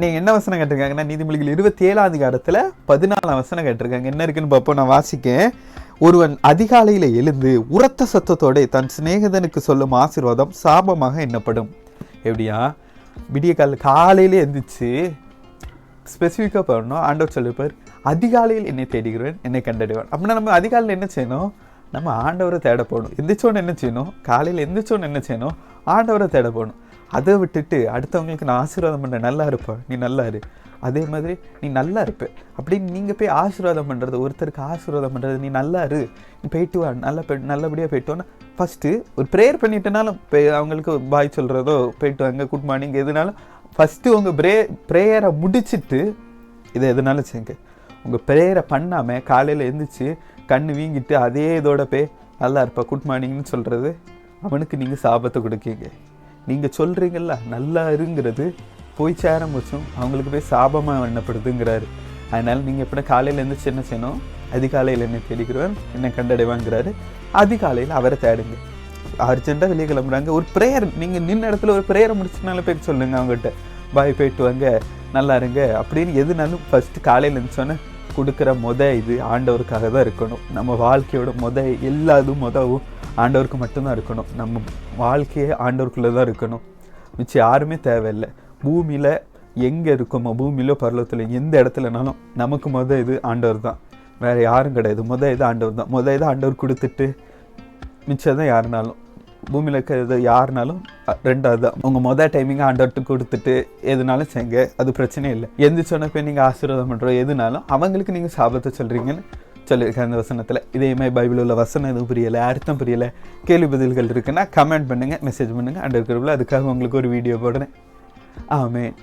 நீங்கள் என்ன வசனம் கேட்டிருக்காங்கன்னா நீதிமொழிகள் 27ஆம் அதிகாரத்தில் 14ஆம் வசனம் கேட்டிருக்காங்க. என்ன இருக்குன்னு பார்ப்போம், நான் வாசிக்கேன். ஒருவன் அதிகாலையில் எழுந்து உரத்த சத்தத்தோட தன் சிநேகிதனுக்கு சொல்லும் ஆசீர்வாதம் சாபமாக எண்ணப்படும். எப்படியா, விடிய காலையிலே எழுந்திரிச்சு ஸ்பெசிஃபிக்காக போடணும். ஆண்டவர் சொல்லியிருப்பார், அதிகாலையில் என்னை தேடுகிறேன், என்னை கண்டடைவான். அப்படின்னா நம்ம அதிகாலையில் என்ன செய்யணும்? நம்ம ஆண்டவரை தேட போகணும். எந்திரிச்சோன்னு என்ன செய்யணும்? காலையில் எந்திரிச்சோன்னு என்ன செய்யணும்? ஆண்டவரை தேட போகணும். அதை விட்டுட்டு அடுத்தவங்களுக்கு நான் ஆசீர்வாதம் பண்ணுறேன், நல்லா இருப்பேன், நீ நல்லா இரு, அதே மாதிரி நீ நல்லா இருப்ப அப்படின்னு நீங்கள் போய் ஆசீர்வாதம் பண்ணுறது, ஒருத்தருக்கு ஆசீர்வாதம் பண்ணுறது, நீ நல்லா இரு, நீ போயிட்டு வா, நல்லபடியாக போயிட்டோன்னா ஃபஸ்ட்டு ஒரு ப்ரேயர் பண்ணிட்டனாலும் அவங்களுக்கு பாய் சொல்கிறதோ, போயிட்டு வாங்க, குட் மார்னிங், எதுனாலும் ஃபஸ்ட்டு உங்கள் ப்ரேயரை முடிச்சுட்டு இதை எதுனாலும் செய்யுங்க. உங்கள் ப்ரேயரை பண்ணாமல் காலையில் எழுந்திரிச்சு கண் வீங்கிட்டு அதே இதோட போய் நல்லா இருப்பா, குட் மார்னிங்னு சொல்கிறது, அவனுக்கு நீங்கள் சாபத்தை கொடுக்கீங்க. நீங்கள் சொல்கிறீங்கள நல்லா இருங்கிறது போய் சேரம் வச்சும் அவங்களுக்கு போய் சாபமாக எண்ணப்படுதுங்கிறாரு. அதனால் நீங்கள் எப்படி காலையில் எழுந்திரிச்சு என்ன செய்யணும்? அதிகாலையில் என்னை தேடிக்கிறவன் என்னை கண்டடைவாங்கிறாரு. அதிகாலையில் அவரை தேடுங்க. அர்ஜென்ட்டாக வெளியே கிளம்புறாங்க, ஒரு ப்ரேயர், நீங்கள் நின்ன இடத்துல ஒரு ப்ரேயரை முடிச்சுனால போய் சொல்லுங்கள் அவங்ககிட்ட, பாய் போயிட்டு வாங்க, நல்லா இருங்க அப்படின்னு. எதுனாலும் ஃபஸ்ட்டு காலையில் இருந்துச்சோன்னே கொடுக்குற இது ஆண்டவருக்காக தான் இருக்கணும். நம்ம வாழ்க்கையோட எல்லாதும் ஆண்டவருக்கு மட்டும்தான் இருக்கணும். நம்ம வாழ்க்கையே ஆண்டவருக்குள்ளே தான் இருக்கணும். மிச்சம் யாருமே தேவையில்லை. பூமியில் எங்கே இருக்கோமோ, பூமியிலோ பரலோகத்தில் எந்த இடத்துலனாலும் நமக்கு இது ஆண்டவர் தான், வேறு யாரும் கிடையாது. இது ஆண்டவர் தான். இது ஆண்டவர் கொடுத்துட்டு மிச்சம் தான் யாருனாலும் பூமியில் இருக்கிறது யாருனாலும் ரெண்டாவது தான். உங்கள் டைமிங்கை ஆண்டவர்கிட்ட கொடுத்துட்டு எதுனாலும் செய்யுங்க, அது பிரச்சனையே இல்லை. எந்திரிச்சோன்ன போய் நீங்கள் ஆசீர்வாதம் பண்ணுற எதுனாலும் அவங்களுக்கு நீங்கள் சாபத்தை சொல்கிறீங்கன்னு சொல்லியிருக்கேன் அந்த வசனத்தில். இதேமாதிரி பைபிள் உள்ள வசனம் எதுவும் புரியலை, அர்த்தம் புரியலை, கேள்வி பதில்கள் இருக்குன்னா கமெண்ட் பண்ணுங்கள், மெசேஜ் பண்ணுங்கள். ஆண்டவர் கிருபையில் அதுக்காக உங்களுக்கு ஒரு வீடியோ போடுறேன். ஆமென்.